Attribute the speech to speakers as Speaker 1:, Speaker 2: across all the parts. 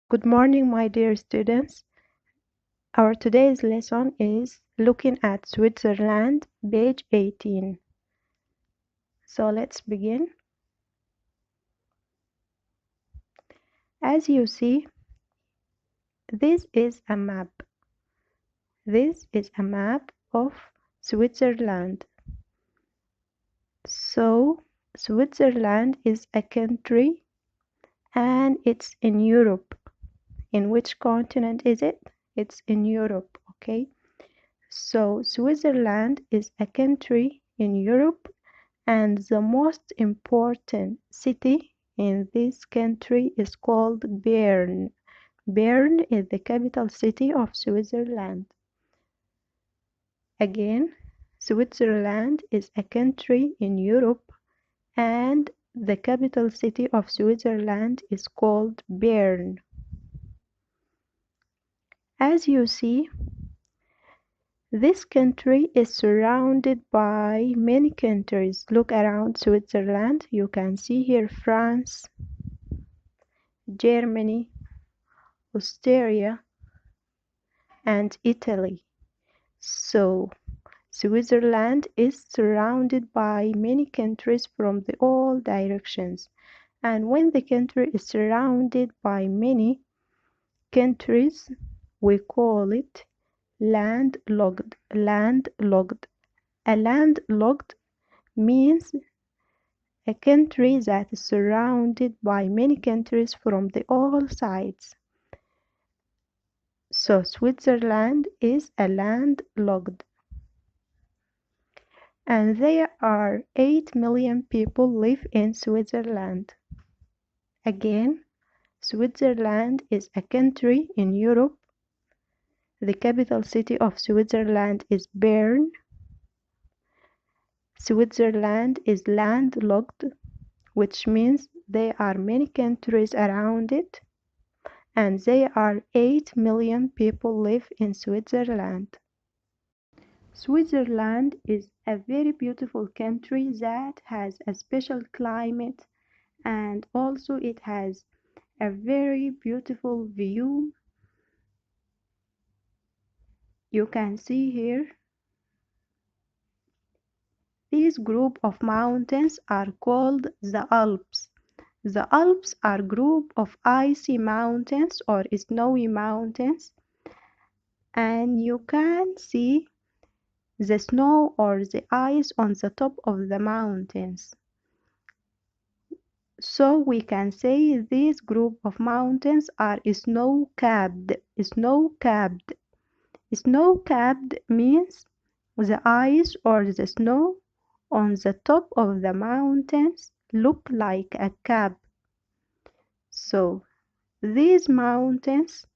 Speaker 1: Good morning, my dear students. Our today's lesson is looking at Switzerland, page 18. So let's begin. As you see, this is a map. This is a map of Switzerland. So Switzerland is a country and it's in Europe. In which continent is it? It's in Europe, okay? So Switzerland is a country in Europe, and the most important city in this country is called Bern. Bern is the capital city of Switzerland. Again, Switzerland is a country in Europe, and the capital city of Switzerland is called Bern. As you see, this country is surrounded by many countries. Look around Switzerland. You can see here France, Germany, Austria, and Italy. So Switzerland is surrounded by many countries from all directions. And when the country is surrounded by many countries, we call it landlocked. Landlocked. A landlocked means a country that is surrounded by many countries from all sides. So Switzerland is a landlocked. And there are 8 million people live in Switzerland. Again, Switzerland is a country in Europe. The capital city of Switzerland is Bern. Switzerland is landlocked, which means there are many countries around it, and there are 8 million people live in Switzerland. Switzerland is a very beautiful country that has a special climate, and also it has a very beautiful view. You can see here these group of mountains are called the Alps. The Alps are group of icy mountains or snowy mountains, and you can see the snow or the ice on the top of the mountains. So we can say this group of mountains are snow-capped. Snow-capped. Snow-capped means the ice or the snow on the top of the mountains look like a cap. So these mountains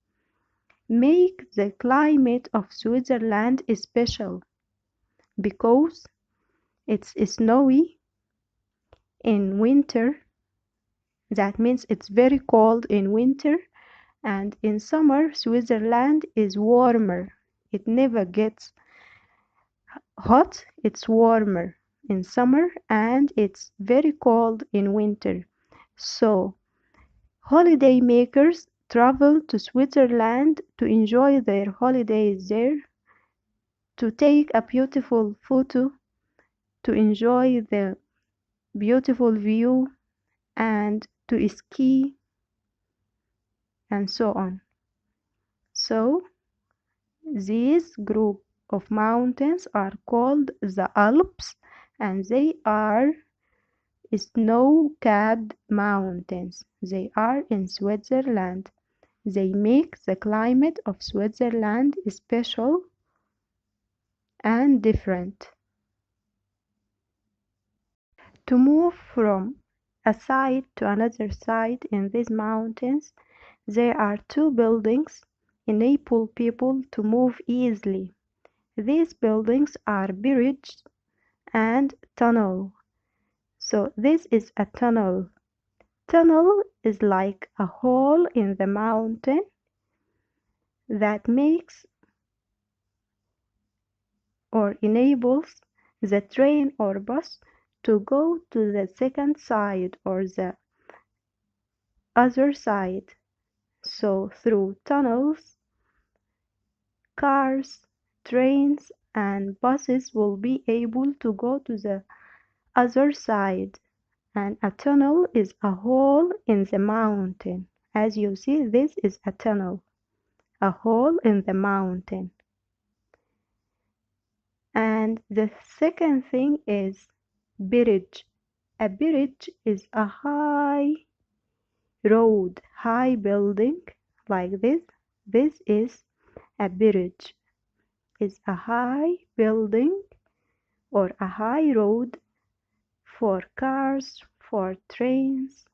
Speaker 1: make the climate of Switzerland special because it's snowy in winter. That means it's very cold in winter, and in summer Switzerland is warmer. It never gets hot, it's warmer in summer and it's very cold in winter. So holiday makers travel to Switzerland to enjoy their holidays there, to take a beautiful photo, to enjoy the beautiful view, and to ski, and so on. So this group of mountains are called the Alps, and they are snow-capped mountains. They are in Switzerland. They make the climate of Switzerland special and different. To move from a side to another side in these mountains, there are two buildings enable people to move easily. These buildings are bridges and tunnel. So this is a tunnel. Tunnel is like a hole in the mountain that makes or enables the train or bus to go to the second side or the other side. So through tunnels, cars, trains, and buses will be able to go to the other side. And a tunnel is a hole in the mountain. As you see, this is a tunnel, a hole in the mountain. And the second thing is bridge. A bridge is a high road, high building like this. This is a bridge. It's a high building or a high road for cars, for trains,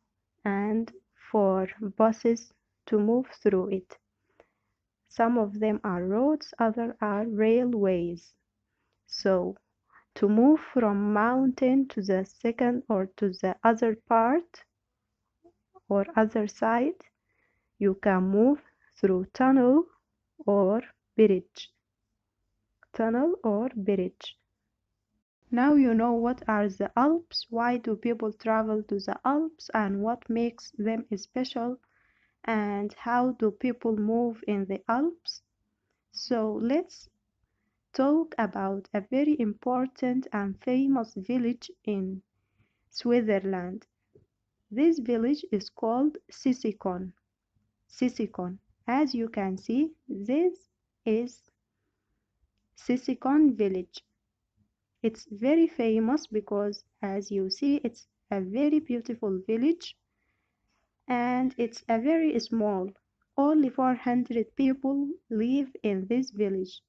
Speaker 1: and for buses to move through it. Some of them are roads, others are railways. So to move from mountain to the second or to the other part or other side, you can move through tunnel or bridge. Tunnel or bridge. Now you know what are the Alps, why do people travel to the Alps, and what makes them special, and how do people move in the Alps. So let's talk about a very important and famous village in Switzerland. This village is called Sisikon. Sisikon. As you can see, this is Sisikon village. It's very famous because, as you see, it's a very beautiful village and it's a very small. Only 400 people live in this village.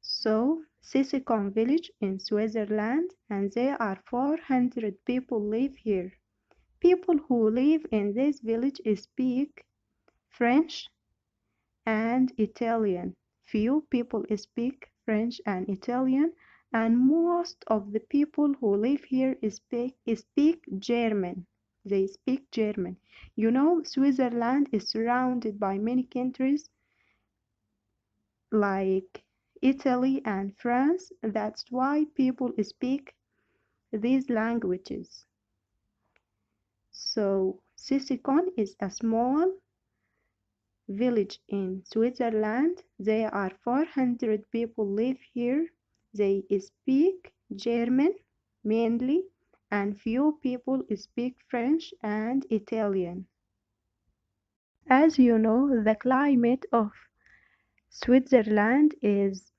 Speaker 1: So, Sisikon village in Switzerland, and there are 400 people live here. People who live in this village speak French and Italian. Few people speak French and Italian, and most of the people who live here speak German. They speak German. You know, Switzerland is surrounded by many countries like Italy and France. That's why people speak these languages. So, Sisikon is a small village in Switzerland. There are 400 people live here. They speak German mainly, and few people speak French and Italian. As you know, the climate of Switzerland is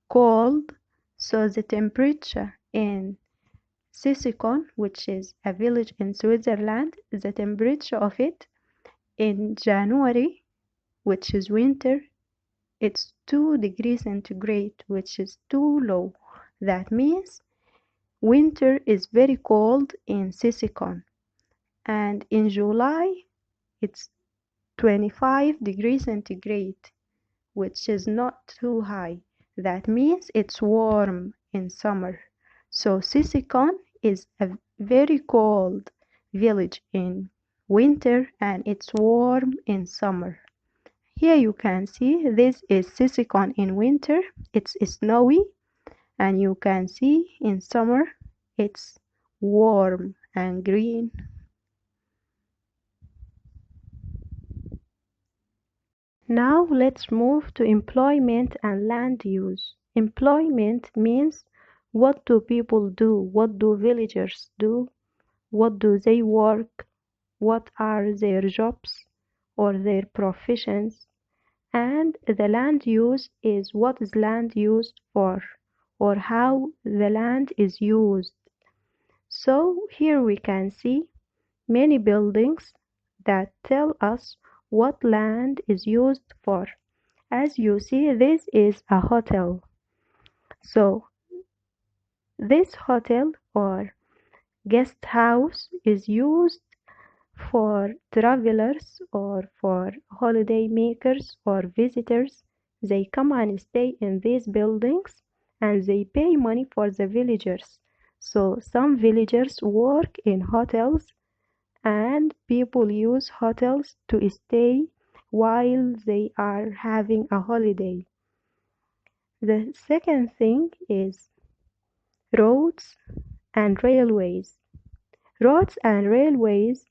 Speaker 1: cold, so the temperature in Sisikon, which is a village in Switzerland, the temperature of it in January, which is winter, it's 2 degrees centigrade, which is too low. That means winter is very cold in Sisikon. And in July, it's 25 degrees centigrade, which is not too high. That means it's warm in summer. So Sisikon is a very cold village in winter and it's warm in summer. Here you can see this is Sisikon in winter. It's snowy, and you can see in summer it's warm and green. Now let's move to employment and land use. Employment means what do people do? What do villagers do? What do they work? What are their jobs or their professions? And the land use is what is land used for or how the land is used. So here we can see many buildings that tell us what land is used for. As you see, this is a hotel. So this hotel or guest house is used for travelers or for holiday makers or visitors. They come and stay in these buildings and they pay money for the villagers. So some villagers work in hotels and people use hotels to stay while they are having a holiday. The second thing is roads and railways. Roads and railways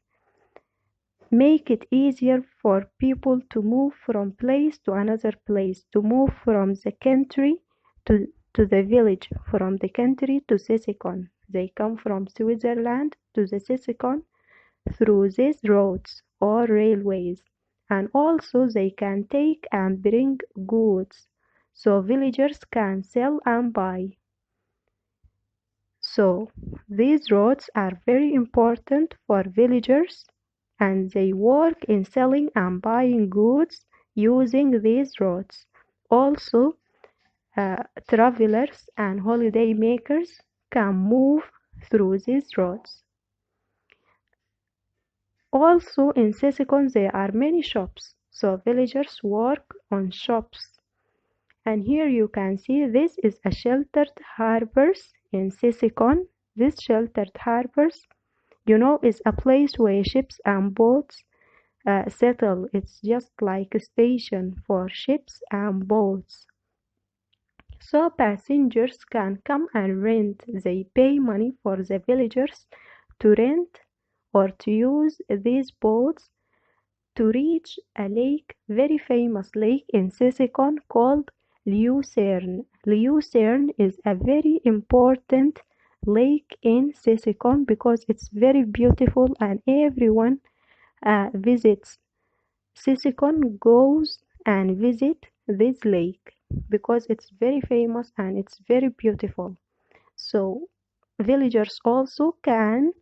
Speaker 1: make it easier for people to move from place to another place, to move from the country to the village, from the country to Sisikon. They come from Switzerland to the Sisikon through these roads or railways, and also they can take and bring goods, so villagers can sell and buy. So these roads are very important for villagers, and they work in selling and buying goods using these roads. Also, travelers and holiday makers can move through these roads. Also in Sisikon there are many shops, so villagers work on shops. And here you can see this is a sheltered harbors in Sisikon. This sheltered harbors, is a place where ships and boats settle. It's just like a station for ships and boats. So passengers can come and rent. They pay money for the villagers to rent or to use these boats to reach a lake, very famous lake in Sisikon called Lucerne. Lucerne is a very important lake in Sisikon because it's very beautiful and everyone visits Sisikon, goes and visit this lake because it's very famous and it's very beautiful. So villagers also can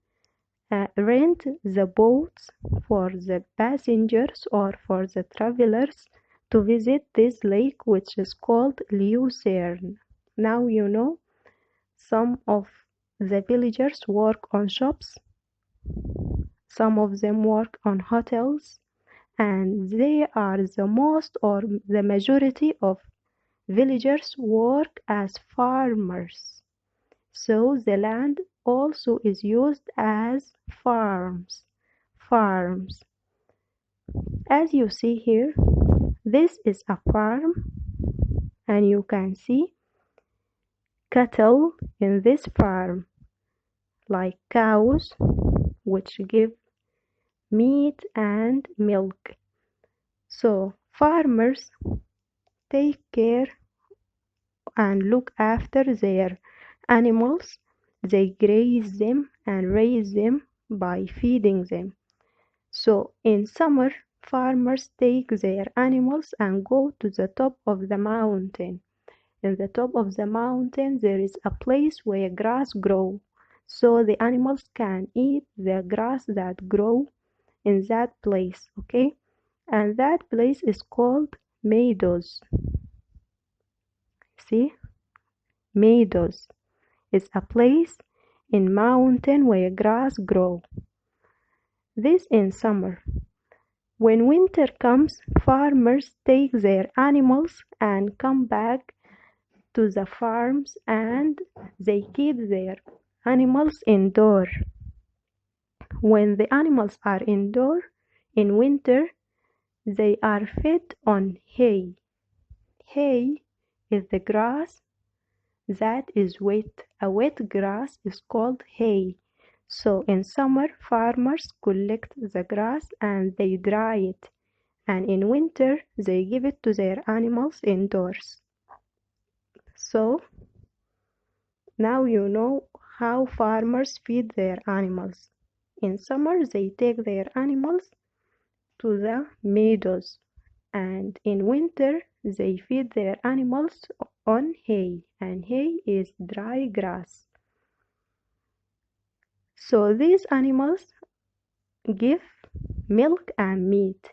Speaker 1: rent the boats for the passengers or for the travelers to visit this lake, which is called Lucerne. Now you know some of the villagers work on shops, some of them work on hotels, and they are the most or the majority of villagers work as farmers. So the land also is used as farms. Farms. As you see here, this is a farm, and you can see cattle in this farm, like cows, which give meat and milk. So farmers take care and look after their animals. They graze them and raise them by feeding them. So in summer, farmers take their animals and go to the top of the mountain. In the top of the mountain, there is a place where grass grows. So the animals can eat the grass that grow in that place, okay? And that place is called meadows. See? Meadows is a place in mountain where grass grow. This in summer. When winter comes, farmers take their animals and come back to the farms and they keep their animals indoor. When the animals are indoor in winter, they are fed on hay. Hay is the grass that is wet. A wet grass is called hay. So in summer, farmers collect the grass and they dry it. And in winter, they give it to their animals indoors. So now you know how farmers feed their animals. In summer, they take their animals to the meadows, and in winter, they feed their animals on hay, and hay is dry grass. So these animals give milk and meat,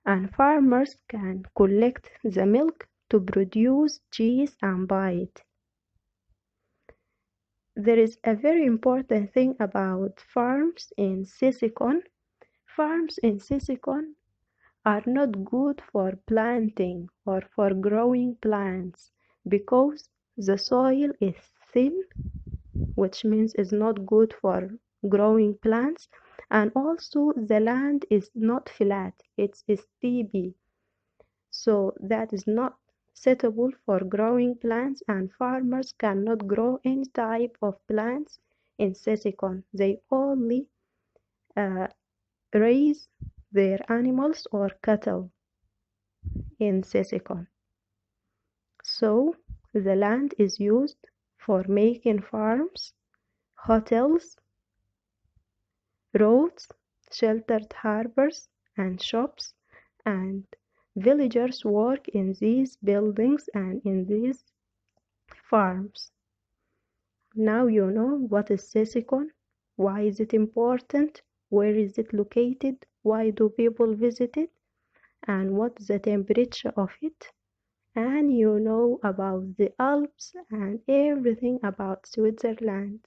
Speaker 1: and farmers can collect the milk to produce cheese and buy it. There is a very important thing about farms in Sisikon. Farms in Sisikon are not good for planting or for growing plants because the soil is thin, which means it's not good for growing plants, and also the land is not flat, it's steepy, so that is not suitable for growing plants, and farmers cannot grow any type of plants in Sisikon. They only raise their animals or cattle in Sisychon. So the land is used for making farms, hotels, roads, sheltered harbors, and shops, and villagers work in these buildings and in these farms. Now you know what is Sisychon, why is it important, where is it located, why do people visit it, and what's the temperature of it, and you know about the Alps and everything about Switzerland.